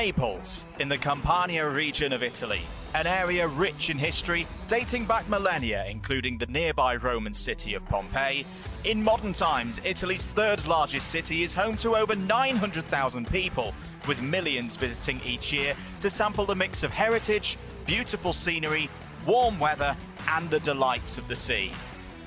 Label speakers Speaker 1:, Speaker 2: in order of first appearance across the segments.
Speaker 1: Naples, in the Campania region of Italy, an area rich in history dating back millennia, including the nearby Roman city of Pompeii. In modern times, Italy's third largest city is home to over 900,000 people, with millions visiting each year to sample the mix of heritage, beautiful scenery, warm weather, and the delights of the sea.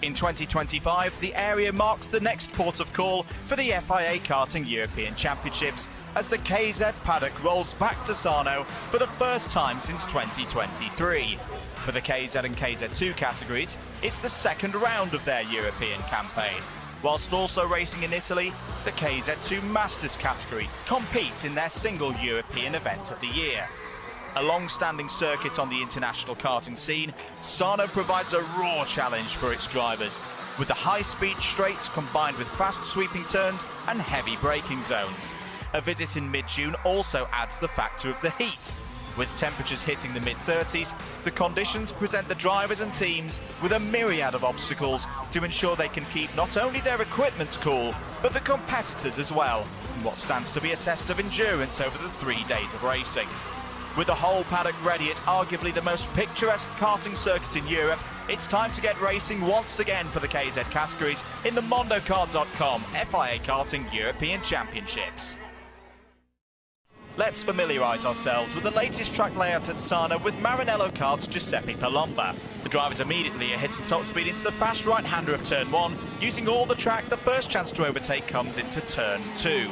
Speaker 1: In 2025, the area marks the next port of call for the FIA Karting European Championships as the KZ paddock rolls back to Sarno for the first time since 2023. For the KZ and KZ2 categories, it's the second round of their European campaign. Whilst also racing in Italy, the KZ2 Masters category compete in their single European event of the year. A long-standing circuit on the international karting scene, Sarno provides a raw challenge for its drivers, with the high-speed straights combined with fast sweeping turns and heavy braking zones. A visit in mid-June also adds the factor of the heat. With temperatures hitting the mid-30s, the conditions present the drivers and teams with a myriad of obstacles to ensure they can keep not only their equipment cool, but the competitors as well, in what stands to be a test of endurance over the 3 days of racing. With the whole paddock ready at arguably the most picturesque karting circuit in Europe, it's time to get racing once again for the KZ categories in the mondokart.com FIA Karting European Championships. Let's familiarise ourselves with the latest track layout at Sarno with Maranello Kart's Giuseppe Palomba. The drivers immediately are hitting top speed into the fast right-hander of turn 1. Using all the track, the first chance to overtake comes into turn 2.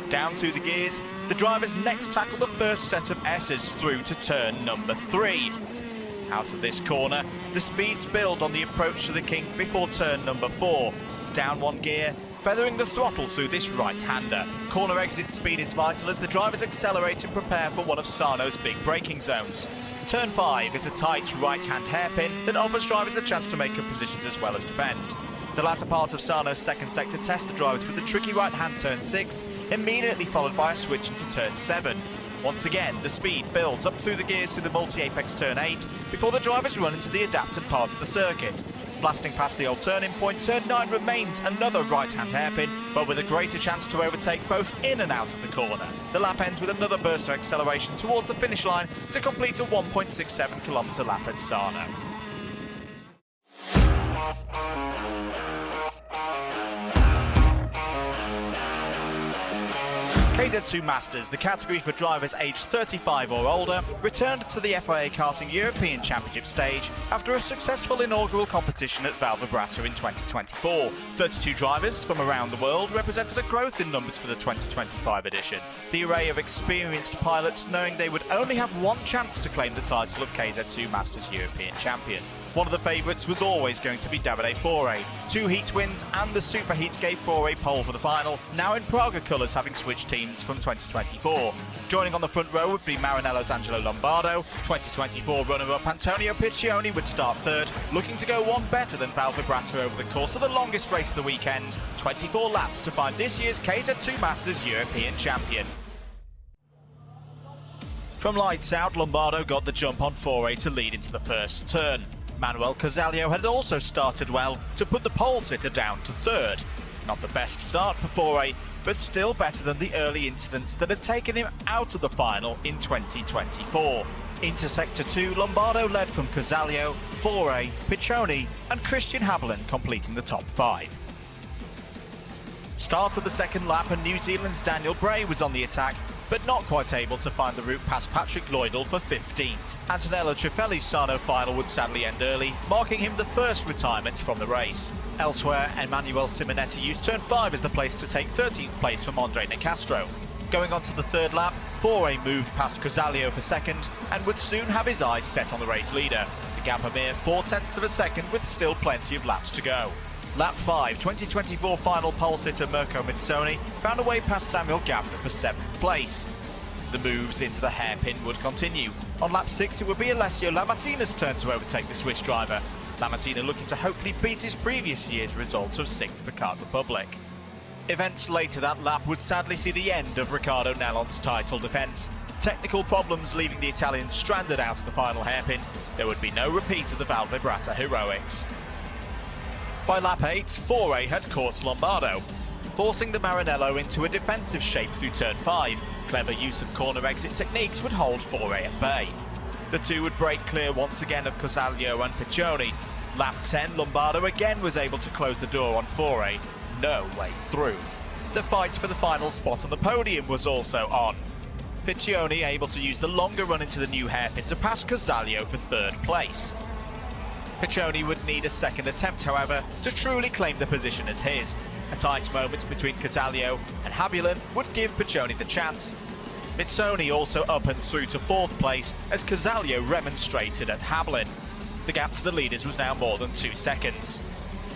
Speaker 1: Down through the gears, the drivers next tackle the first set of S's through to turn number 3. Out of this corner, the speeds build on the approach to the kink before turn number 4. Down one gear, feathering the throttle through this right-hander. Corner exit speed is vital as the drivers accelerate and prepare for one of Sarno's big braking zones. Turn 5 is a tight right-hand hairpin that offers drivers the chance to make up positions as well as defend. The latter part of Sarno's second sector tests the drivers with the tricky right-hand turn 6, immediately followed by a switch into turn 7. Once again, the speed builds up through the gears through the multi-apex turn 8 before the drivers run into the adapted part of the circuit. Blasting past the old turning point, turn 9 remains another right-hand hairpin, but with a greater chance to overtake both in and out of the corner. The lap ends with another burst of acceleration towards the finish line to complete a 1.67 kilometre lap at Sarno. KZ2 Masters, the category for drivers aged 35 or older, returned to the FIA Karting European Championship stage after a successful inaugural competition at Val Vibrato in 2024. 32 drivers from around the world represented a growth in numbers for the 2025 edition. The array of experienced pilots knowing they would only have one chance to claim the title of KZ2 Masters European Champion. One of the favourites was always going to be Davide Fore. 2 heat wins and the superheat gave Fore pole for the final, now in Praga colours having switched teams from 2024. Joining on the front row would be Maranello's Angelo Lombardo. 2024 runner-up Antonio Piccioni would start third, looking to go one better than Val Vibrato over the course of the longest race of the weekend, 24 laps to find this year's KZ2 Masters European Champion. From lights out, Lombardo got the jump on Fore to lead into the first turn. Manuel Casalio had also started well to put the pole sitter down to third. Not the best start for Fore, but still better than the early incidents that had taken him out of the final in 2024. Into Sector 2, Lombardo led from Casalio, Fore, Piccioni and Christian Haviland completing the top 5. Start of the second lap and New Zealand's Daniel Bray was on the attack, but not quite able to find the route past Patrick Lloydell for 15th. Antonello Cifelli's Sarno final would sadly end early, marking him the first retirement from the race. Elsewhere, Emmanuel Simonetti used turn 5 as the place to take 13th place from Andre Nicastro. Going on to the third lap, Fore moved past Casalio for second and would soon have his eyes set on the race leader. The gap a mere 0.4 of a second with still plenty of laps to go. Lap 5, 2024 final pole sitter Mirko Mitsoni found a way past Samuel Gavner for 7th place. The moves into the hairpin would continue. On lap 6 it would be Alessio Lamatina's turn to overtake the Swiss driver. Lamatina looking to hopefully beat his previous year's result of 6th for Kart Republic. Events later that lap would sadly see the end of Riccardo Nellon's title defence. Technical problems leaving the Italian stranded out of the final hairpin. There would be no repeat of the Val Vibrato heroics. By lap 8, Fore had caught Lombardo. forcing the Maranello into a defensive shape through turn 5. Clever use of corner exit techniques would hold Fore at bay. The two would break clear once again of Cosaglio and Piccioni. Lap 10, Lombardo again was able to close the door on Fore. No way through. The fight for the final spot on the podium was also on. Piccioni able to use the longer run into the new hairpin to pass Cosaglio for third place. Piccioni would need a second attempt, however, to truly claim the position as his. A tight moment between Cosaglio and Habulin would give Piccioni the chance. Mitsoni also up and through to fourth place as Cosaglio remonstrated at Habulin. The gap to the leaders was now more than 2 seconds.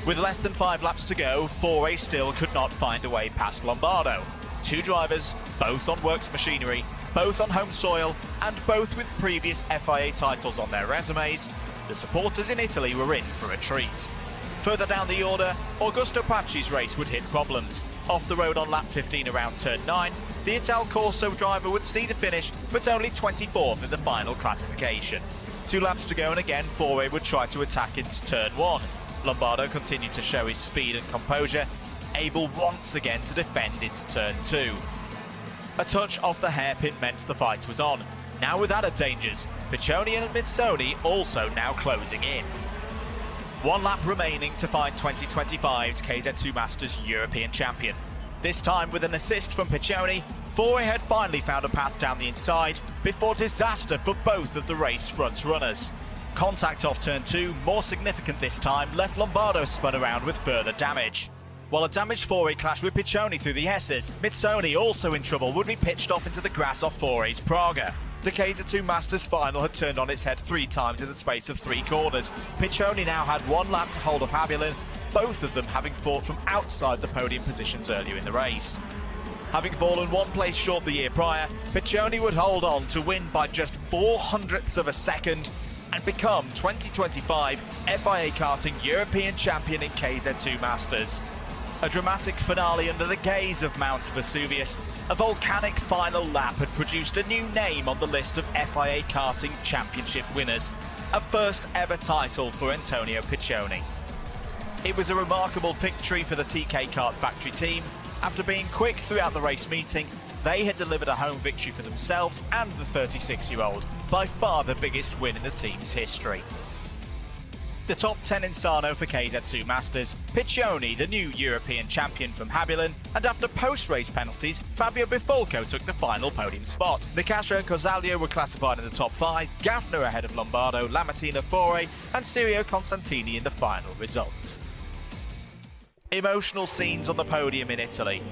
Speaker 1: With less than 5 laps to go, Fore still could not find a way past Lombardo. Two drivers, both on works machinery, both on home soil, and both with previous FIA titles on their resumes, the supporters in Italy were in for a treat. Further down the order, Augusto Paci's race would hit problems. Off the road on lap 15 around turn 9, the Ital Corso driver would see the finish, but only 24th in the final classification. 2 laps to go, and again Fore would try to attack into turn 1. Lombardo continued to show his speed and composure, able once again to defend into turn 2. A touch off the hairpin meant the fight was on. Now with added dangers, Piccioni and Mitsoni also now closing in. 1 lap remaining to find 2025's KZ2 Masters European champion. This time with an assist from Piccioni, Fore had finally found a path down the inside before disaster for both of the race front runners. Contact off turn 2, more significant this time, left Lombardo spun around with further damage. While a damaged Fore clashed with Piccioni through the S's, Mitsoni, also in trouble, would be pitched off into the grass off Fore's Praga. The KZ2 Masters final had turned on its head 3 times in the space of 3 corners. Piccioni now had 1 lap to hold off Habulin, both of them having fought from outside the podium positions earlier in the race. Having fallen 1 place short the year prior, Piccioni would hold on to win by just 0.04 of a second and become 2025 FIA Karting European Champion in KZ2 Masters. A dramatic finale under the gaze of Mount Vesuvius, a volcanic final lap had produced a new name on the list of FIA Karting Championship winners, a first ever title for Antonio Piccioni. It was a remarkable victory for the TK Kart factory team. After being quick throughout the race meeting, they had delivered a home victory for themselves and the 36-year-old, by far the biggest win in the team's history. The top 10 in Sarno for KZ2 Masters, Piccioni, the new European champion from Habulin, and after post-race penalties, Fabio Bifolco took the final podium spot. Nicastro and Cosaglio were classified in the top 5, Gaffner ahead of Lombardo, Lamattina, Fore, and Sirio Constantini in the final result. Emotional scenes on the podium in Italy.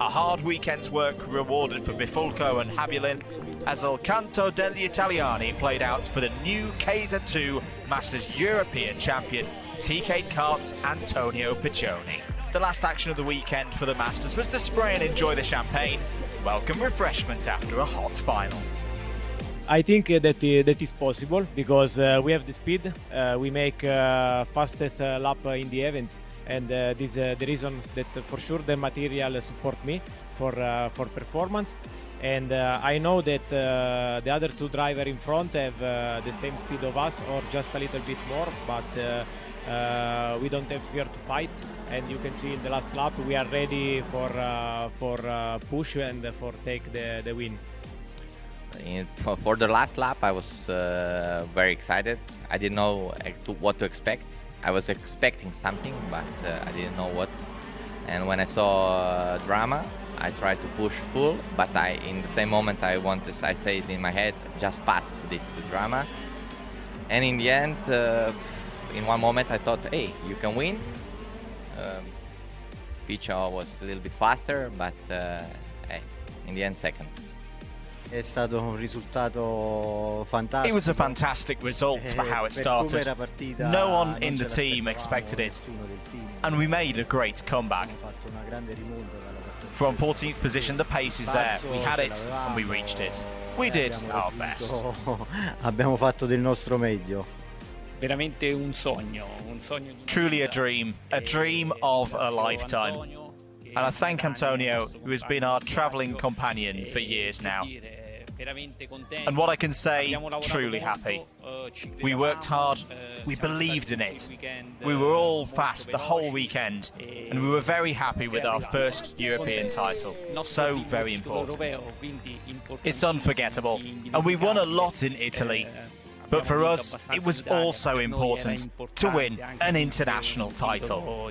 Speaker 1: A hard weekend's work rewarded for Bifolco and Habulin as Il Canto degli Italiani played out for the new KZ2 Masters European champion, TK Kart's Antonio Piccioni. The last action of the weekend for the Masters was to spray and enjoy the champagne, welcome refreshments after a hot final.
Speaker 2: I think that is possible because we have the speed, we make fastest lap in the event, and this is the reason that for sure the material support me for performance. And I know that the other 2 drivers in front have the same speed of us or just a little bit more, but we don't have fear to fight. And you can see in the last lap we are ready for push and for take the win.
Speaker 3: For the last lap I was very excited. I didn't know what to expect. I was expecting something, but I didn't know what. And when I saw drama, I tried to push full, but in the same moment I said in my head, just pass this drama. And in the end, in one moment I thought, hey, you can win. Piccio was a little bit faster, but hey, in the end, second.
Speaker 4: È stato un risultato fantastico.
Speaker 1: It was a fantastic result for how it started. No one in the team expected it, and we made a great comeback. From 14th position, the pace is there. We had it, and we reached it. We did our best.
Speaker 4: Abbiamo fatto del nostro meglio.
Speaker 5: Veramente un sogno.
Speaker 1: Truly a dream of a lifetime. And I thank Antonio, who has been our travelling companion for years now. And what I can say, truly happy. We worked hard, we believed in it. We were all fast the whole weekend, and we were very happy with our first European title. So very important. It's unforgettable, and we won a lot in Italy. But for us, it was also important to win an international title.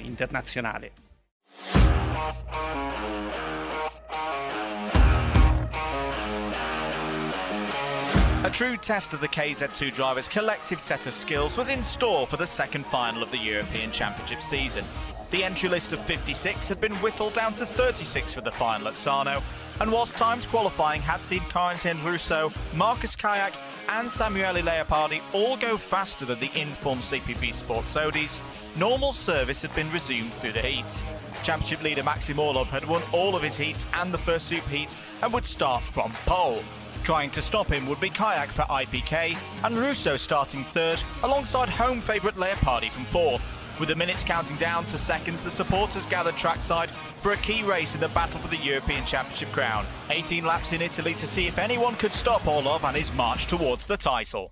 Speaker 1: A true test of the KZ2 drivers' collective set of skills was in store for the second final of the European Championship season. The entry list of 56 had been whittled down to 36 for the final at Sarno, and whilst times qualifying had seen Karting Russo, Marcus Kayak and Samuele Leopardi all go faster than the in-form CPP Sport Sodis, normal service had been resumed through the heats. Championship leader Maxim Orlov had won all of his heats and the first super heat and would start from pole. Trying to stop him would be Kayak for IPK, and Russo starting third alongside home favourite Leopardi from fourth. With the minutes counting down to seconds, the supporters gathered trackside for a key race in the battle for the European Championship crown. 18 laps in Italy to see if anyone could stop Orlov and his march towards the title.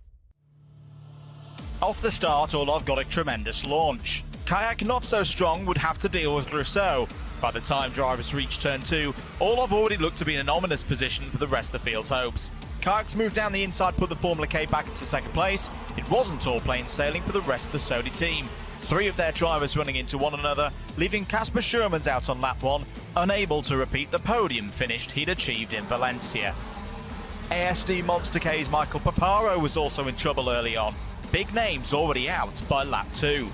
Speaker 1: Off the start, Orlov got a tremendous launch. Kayak, not so strong, would have to deal with Rousseau. By the time drivers reached turn 2, Orlov already looked to be in an ominous position for the rest of the field's hopes. Kayak's move down the inside put the Formula K back into second place. It wasn't all plain sailing for the rest of the Sodi team. 3 of their drivers running into one another, leaving Casper Schurmans out on lap 1, unable to repeat the podium finish he'd achieved in Valencia. ASD Monster K's Michael Paparo was also in trouble early on. Big names already out by lap 2.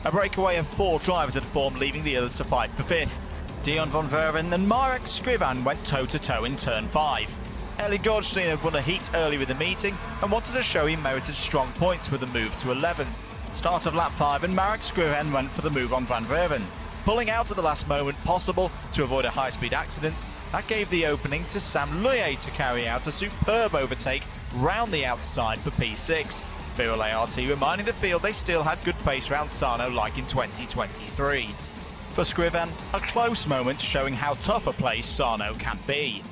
Speaker 1: A breakaway of 4 drivers had formed, leaving the others to fight for 5th. Dion van Verven and Marek Skrivan went toe-to-toe in turn 5. Eli Goldstein had won a heat earlier in the meeting and wanted to show he merited strong points with a move to 11th. Start of lap 5 and Marek Skrivan went for the move on Van Verven. Pulling out at the last moment possible to avoid a high-speed accident, that gave the opening to Sam Luye to carry out a superb overtake round the outside for P6. Viral ART reminding the field they still had good pace round Sarno like in 2023. For Skrivan, a close moment showing how tough a place Sarno can be.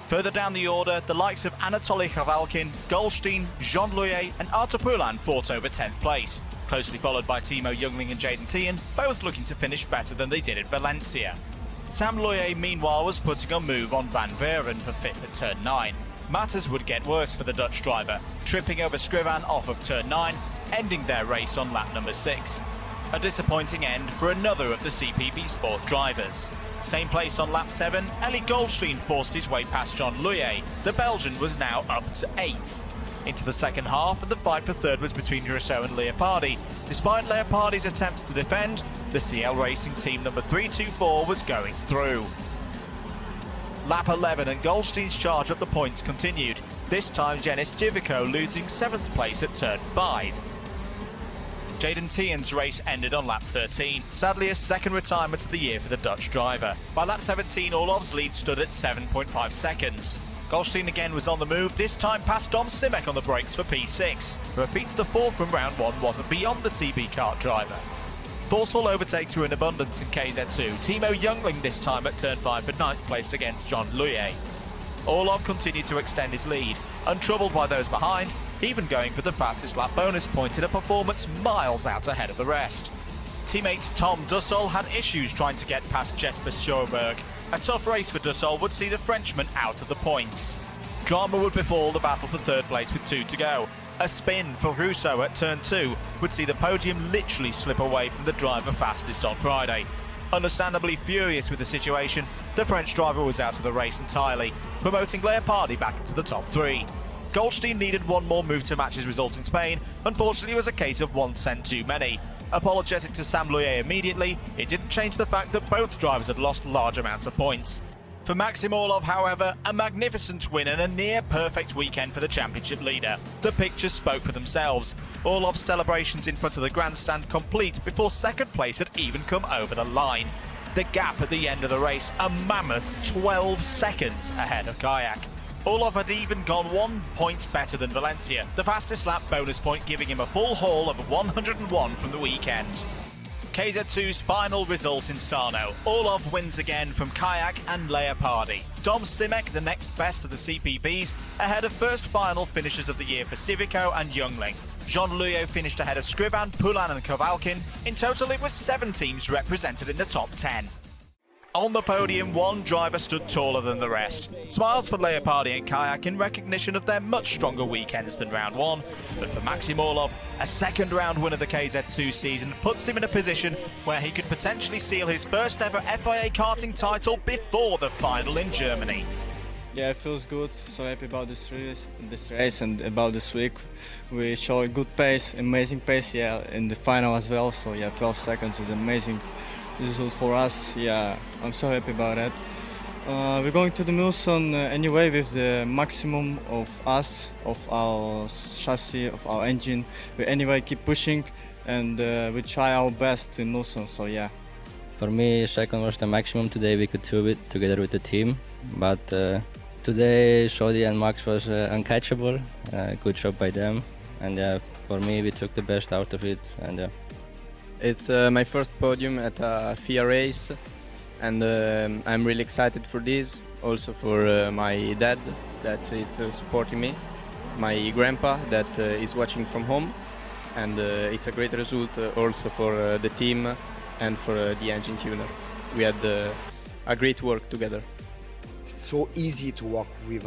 Speaker 1: Further down the order, the likes of Anatoly Khavalkin, Goldstein, Jean Luye and Artupulan fought over 10th place, closely followed by Timo Jungling and Jaden Tian, both looking to finish better than they did at Valencia. Sam Luye meanwhile was putting a move on Van Verven for 5th at turn 9. Matters would get worse for the Dutch driver, tripping over Skrivan off of turn 9, ending their race on lap number 6. A disappointing end for another of the CPP Sport drivers. Same place on lap 7, Eli Goldstein forced his way past Jean Luye. The Belgian was now up to 8th. Into the second half, and the fight for third was between Rousseau and Leopardi. Despite Leopardi's attempts to defend, the CL Racing team number 324 was going through. Lap 11 and Goldstein's charge up the points continued, this time Jenis Jivico losing 7th place at turn 5. Jaden Tian's race ended on lap 13, sadly a second retirement of the year for the Dutch driver. By lap 17, Orlov's lead stood at 7.5 seconds. Goldstein again was on the move, this time past Dom Simek on the brakes for P6. A repeat of the 4th from round 1 wasn't beyond the TB kart driver. Forceful overtakes were in abundance in KZ2, Timo Jungling this time at turn 5 for 9th place against Jean Luye. Orlov continued to extend his lead, untroubled by those behind, even going for the fastest lap bonus point in a performance miles out ahead of the rest. Teammate Tom Dussel had issues trying to get past Jesper Sjöberg. A tough race for Dussel would see the Frenchman out of the points. Drama would befall the battle for 3rd place with 2 to go. A spin for Rousseau at turn 2 would see the podium literally slip away from the driver fastest on Friday. Understandably furious with the situation, the French driver was out of the race entirely, promoting Leopardi back into the top 3. Goldstein needed one more move to match his results in Spain. Unfortunately, it was a case of 1 cent too many. Apologetic to Sam Luye immediately, it didn't change the fact that both drivers had lost large amounts of points. For Maxim Orlov, however, a magnificent win and a near-perfect weekend for the championship leader. The pictures spoke for themselves. Orlov's celebrations in front of the grandstand complete before 2nd place had even come over the line. The gap at the end of the race, a mammoth 12 seconds ahead of Kayak. Orlov had even gone 1 point better than Valencia, the fastest lap bonus point giving him a full haul of 101 from the weekend. KZ2's final result in Sarno. Orlov wins again from Kayak and Leopardi. Dom Simek, the next best of the CPBs, ahead of first final finishers of the year for Civico and Youngling. Jean Luyo finished ahead of Scriban, Poulan and Kovalkin. In total, it was 7 teams represented in the top 10. On the podium, one driver stood taller than the rest. Smiles for Leopardi and Kayak in recognition of their much stronger weekends than round 1. But for Maxim Orlov, a second round win of the KZ2 season puts him in a position where he could potentially seal his first ever FIA karting title before the final in Germany.
Speaker 6: Yeah, it feels good. So happy about this race and about this week. We show a good pace, amazing pace, yeah, in the final as well. So yeah, 12 seconds is amazing result for us. Yeah, I'm so happy about that. We're going to the Mulsanne anyway with the maximum of us, of our chassis, of our engine. We anyway keep pushing and we try our best in Mulsanne. So yeah.
Speaker 7: For me, second was the maximum. Today we could do it together with the team, but today Shodi and Max was uncatchable. Good job by them, and for me we took the best out of it. And
Speaker 8: it's my first podium at a FIA race, and I'm really excited for this. Also for my dad that is supporting me, my grandpa that is watching from home, and it's a great result also for the team and for the engine tuner. We had a great work together.
Speaker 9: It's so easy to work with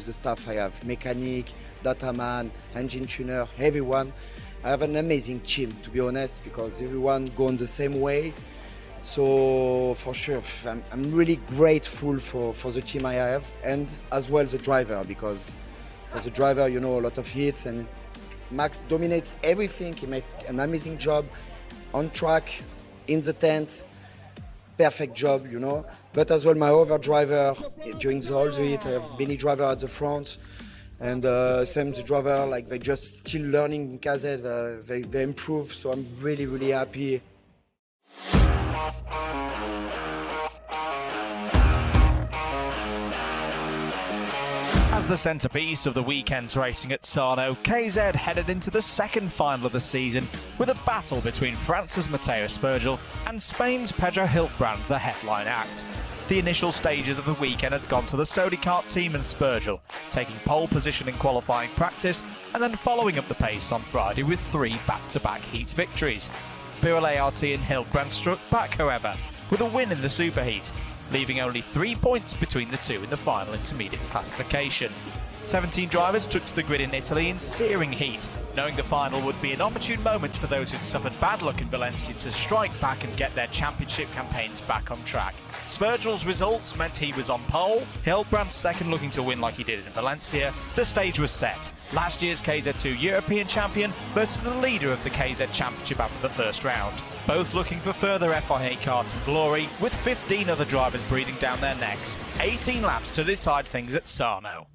Speaker 9: the staff I have, mechanic, data man, engine tuner, everyone. I have an amazing team, to be honest, because everyone goes the same way. So for sure, I'm really grateful for the team I have, and as well the driver, because for the driver, you know, a lot of hits, and Max dominates everything. He makes an amazing job on track, in the tents, perfect job, you know. But as well, my other driver, during all the hit, I have many drivers at the front. And same the driver, like they're just still learning in KZ, they improve, so I'm really, really happy.
Speaker 1: As the centrepiece of the weekend's racing at Sarno, KZ headed into the second final of the season with a battle between France's Matteo Spergel and Spain's Pedro Hiltbrand, the headline act. The initial stages of the weekend had gone to the Sodicart team and Spergel, taking pole position in qualifying practice and then following up the pace on Friday with 3 back-to-back heat victories. Pirelli ART and Hiltbrand struck back, however, with a win in the superheat, leaving only 3 points between the two in the final intermediate classification. 17 drivers took to the grid in Italy in searing heat, knowing the final would be an opportune moment for those who'd suffered bad luck in Valencia to strike back and get their championship campaigns back on track. Spergel's results meant he was on pole, Hiltbrand's second looking to win like he did in Valencia. The stage was set. Last year's KZ2 European champion versus the leader of the KZ Championship after the first round. Both looking for further FIA karting glory, with 15 other drivers breathing down their necks. 18 laps to decide things at Sarno.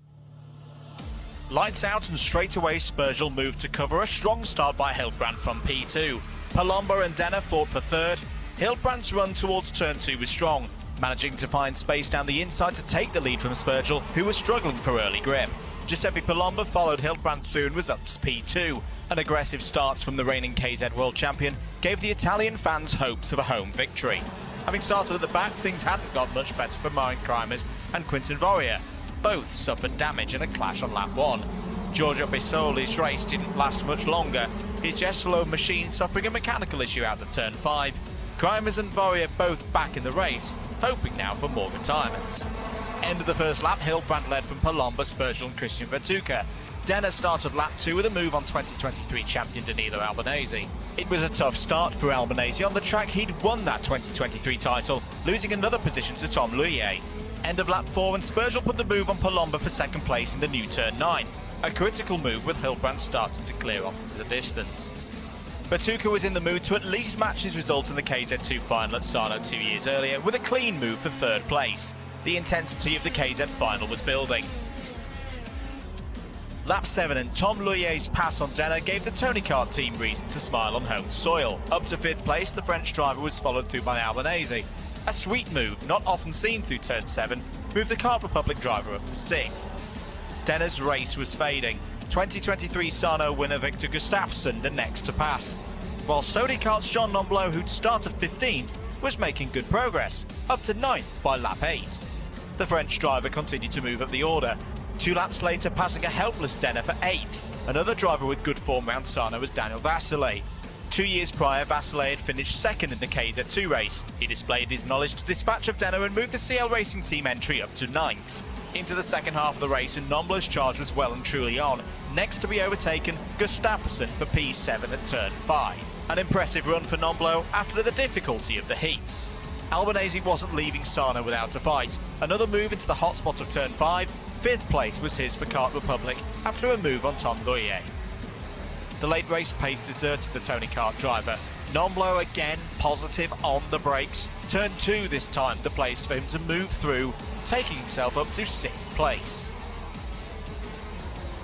Speaker 1: Lights out and straight away Spergel moved to cover a strong start by Hiltbrand from P2. Palomba and Denner fought for third. Hiltbrand's run towards turn 2 was strong, managing to find space down the inside to take the lead from Spergel, who was struggling for early grip. Giuseppe Palomba followed Hiltbrand through and was up to P2. An aggressive start from the reigning KZ World Champion gave the Italian fans hopes of a home victory. Having started at the back, things hadn't got much better for Marijn Krijmers and Quinten Vorrier. Both suffered damage in a clash on lap 1. Giorgio Bisoli's race didn't last much longer, his Gesolo machine suffering a mechanical issue out of turn 5. Krijmers and Vorrier both back in the race, hoping now for more retirements. End of the first lap, Hiltbrand led from Palomba, Spergel and Christian Vertuca. Denner started lap 2 with a move on 2023 champion Danilo Albanese. It was a tough start for Albanese on the track he'd won that 2023 title, losing another position to Tom Luyer. End of lap 4 and Spergel put the move on Palomba for second place in the new turn 9. A critical move with Hiltbrand starting to clear off into the distance. Vertuca was in the mood to at least match his result in the KZ2 final at Sarno 2 years earlier with a clean move for third place. The intensity of the KZ final was building. Lap 7 and Tom Luyer's pass on Denner gave the Tonicart team reason to smile on home soil. Up to 5th place, the French driver was followed through by Albanese. A sweet move, not often seen through turn 7, moved the Kart Republic driver up to 6th. Denner's race was fading. 2023 Sarno winner Victor Gustafsson the next to pass. while Sodi Kart's John Nomblo, who'd started 15th, was making good progress, up to 9th by lap 8. The French driver continued to move up the order, 2 laps later passing a helpless Denner for 8th. Another driver with good form round Sarno was Daniel Vasile. 2 years prior, Vasile had finished 2nd in the KZ2 race. He displayed his knowledge to dispatch of Denner and moved the CL Racing Team entry up to 9th. Into the second half of the race, and Nomblo's charge was well and truly on. Next to be overtaken, Gustafsson for P7 at turn 5. An impressive run for Nomblo after the difficulty of the heats. Albanese wasn't leaving Sarno without a fight. Another move into the hotspot of turn 5. 5th place was his for Kart Republic after a move on Tom Loyer. The late race pace deserted the Tony Kart driver. Nomblo again positive on the brakes. Turn 2 this time, the place for him to move through, taking himself up to 6th place.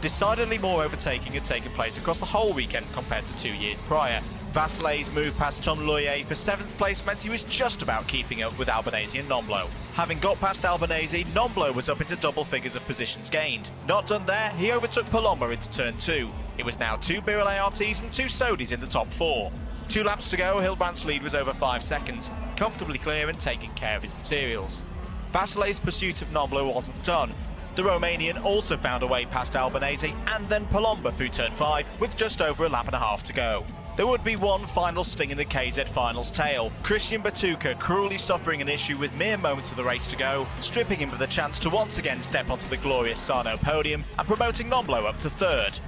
Speaker 1: Decidedly more overtaking had taken place across the whole weekend compared to 2 years prior. Vasile's move past Tom Loyer for 7th place meant he was just about keeping up with Albanese and Nomblo. Having got past Albanese, Nomblo was up into double figures of positions gained. Not done there, he overtook Palomba into turn 2. It was now 2 Birol ARTs and 2 Sodis in the top 4. 2 laps to go, Hildbrandt's lead was over 5 seconds, comfortably clear and taking care of his materials. Vasile's pursuit of Nomblo wasn't done. The Romanian also found a way past Albanese and then Palomba through turn 5 with just over a lap and a half to go. There would be one final sting in the KZ Finals tail. Christian Batuka cruelly suffering an issue with mere moments of the race to go, stripping him of the chance to once again step onto the glorious Sarno podium and promoting Nomblo up to 3rd.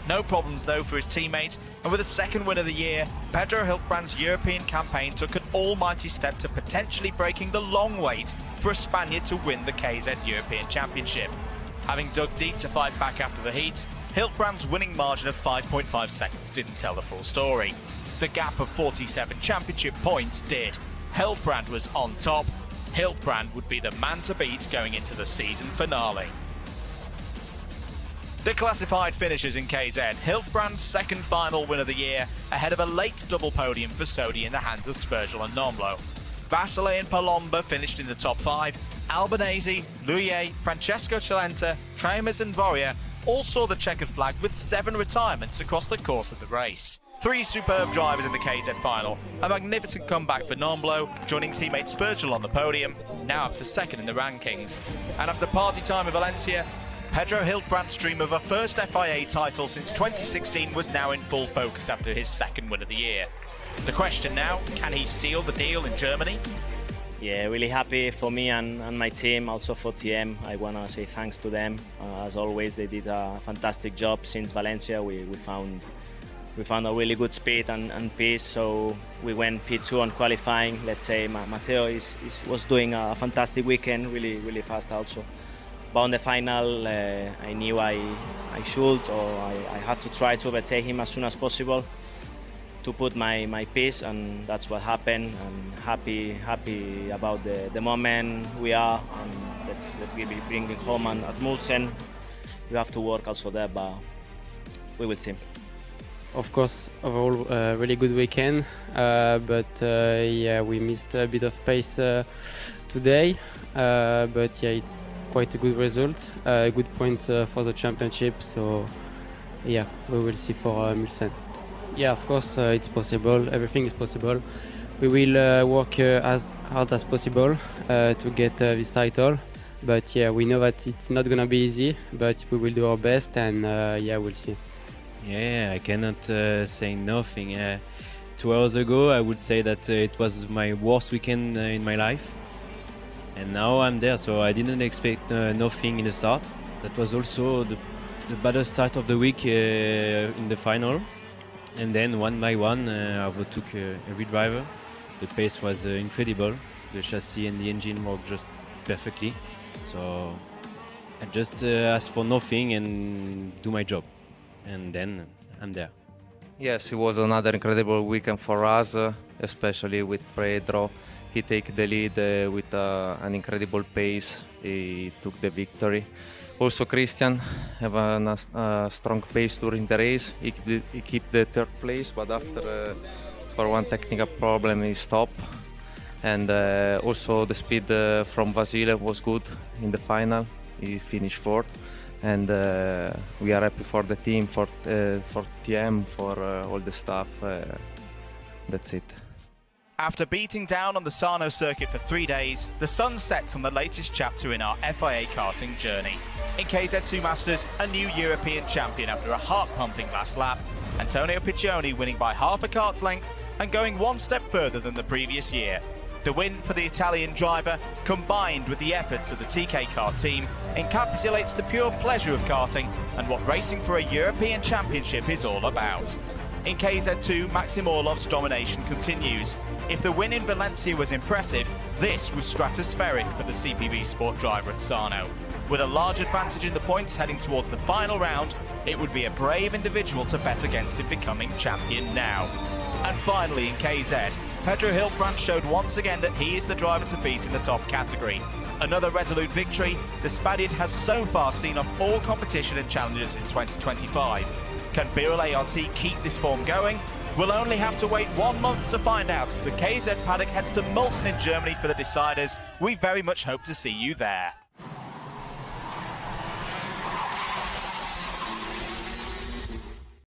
Speaker 1: No problems though for his teammate, and with a 2nd win of the year, Pedro Hildbrandt's European campaign took an almighty step to potentially breaking the long wait for a Spaniard to win the KZ European Championship. Having dug deep to fight back after the heats, Hildbrandt's winning margin of 5.5 seconds didn't tell the full story. The gap of 47 championship points did. Hildbrandt was on top. Hildbrandt would be the man to beat going into the season finale. The classified finishes in KZ, Hildbrandt's 2nd final win of the year, ahead of a late double podium for Sodi in the hands of Spurgel and Nomblo. Vasile and Palomba finished in the top 5. Albanese, Loyer, Francesco Celenta, Kramers and Voria all saw the checkered flag with 7 retirements across the course of the race. 3 superb drivers in the KZ final, a magnificent comeback for Nomblo, joining teammate Spurgel on the podium, now up to 2nd in the rankings. And after party time in Valencia, Pedro Hildbrandt's dream of a first FIA title since 2016 was now in full focus after his 2nd win of the year. The question now, can he seal the deal in Germany?
Speaker 10: Yeah, really happy for me and my team, also for TM. I want to say thanks to them. As always, they did a fantastic job since Valencia. We found a really good speed and pace, so we went P2 on qualifying. Let's say Matteo was doing a fantastic weekend, really fast also. But on the final, I knew I should, or I have to try to overtake him as soon as possible to put my piece, and that's what happened. I'm happy about the moment we are, and let's bring it home. And at Mulsen, we have to work also there, but we will see.
Speaker 11: Of course, overall, really good weekend, but yeah, we missed a bit of pace today, but yeah, it's quite a good result, a good point for the championship, so yeah, we will see for Mulsen. Yeah, of course, it's possible. Everything is possible. We will work as hard as possible to get this title. But yeah, we know that it's not gonna be easy, but we will do our best, and yeah, we'll see.
Speaker 12: Yeah, I cannot say nothing. 2 hours ago, I would say that it was my worst weekend in my life. And now I'm there, so I didn't expect nothing in the start. That was also the baddest start of the week in the final. And then one by one, I overtook every driver. The pace was incredible. The chassis and the engine worked just perfectly. So I just asked for nothing and do my job. And then I'm there.
Speaker 13: Yes, it was another incredible weekend for us, especially with Pedro. He took the lead with an incredible pace. He took the victory. Also, Christian have a strong pace during the race. He kept the 3rd place, but after for one technical problem he stopped. And also the speed from Vasile was good in the final. He finished 4th. And we are happy for the team, for TM, for all the staff. that's it.
Speaker 1: After beating down on the Sarno circuit for 3 days, the sun sets on the latest chapter in our FIA karting journey. In KZ2 Masters, a new European champion after a heart-pumping last lap, Antonio Piccioni winning by half a kart's length and going one step further than the previous year. The win for the Italian driver, combined with the efforts of the TK Kart team, encapsulates the pure pleasure of karting and what racing for a European championship is all about. In KZ2, Maxim Orlov's domination continues. If the win in Valencia was impressive, this was stratospheric for the CPV Sport driver at Sarno. With a large advantage in the points heading towards the final round, it would be a brave individual to bet against him becoming champion now. And finally in KZ, Pedro Hilbrand showed once again that he is the driver to beat in the top category. Another resolute victory, the Spaniard has so far seen off all competition and challenges in 2025. Can Birol ART keep this form going? We'll only have to wait 1 month to find out as the KZ paddock heads to Mulsen in Germany for the deciders. We very much hope to see you there.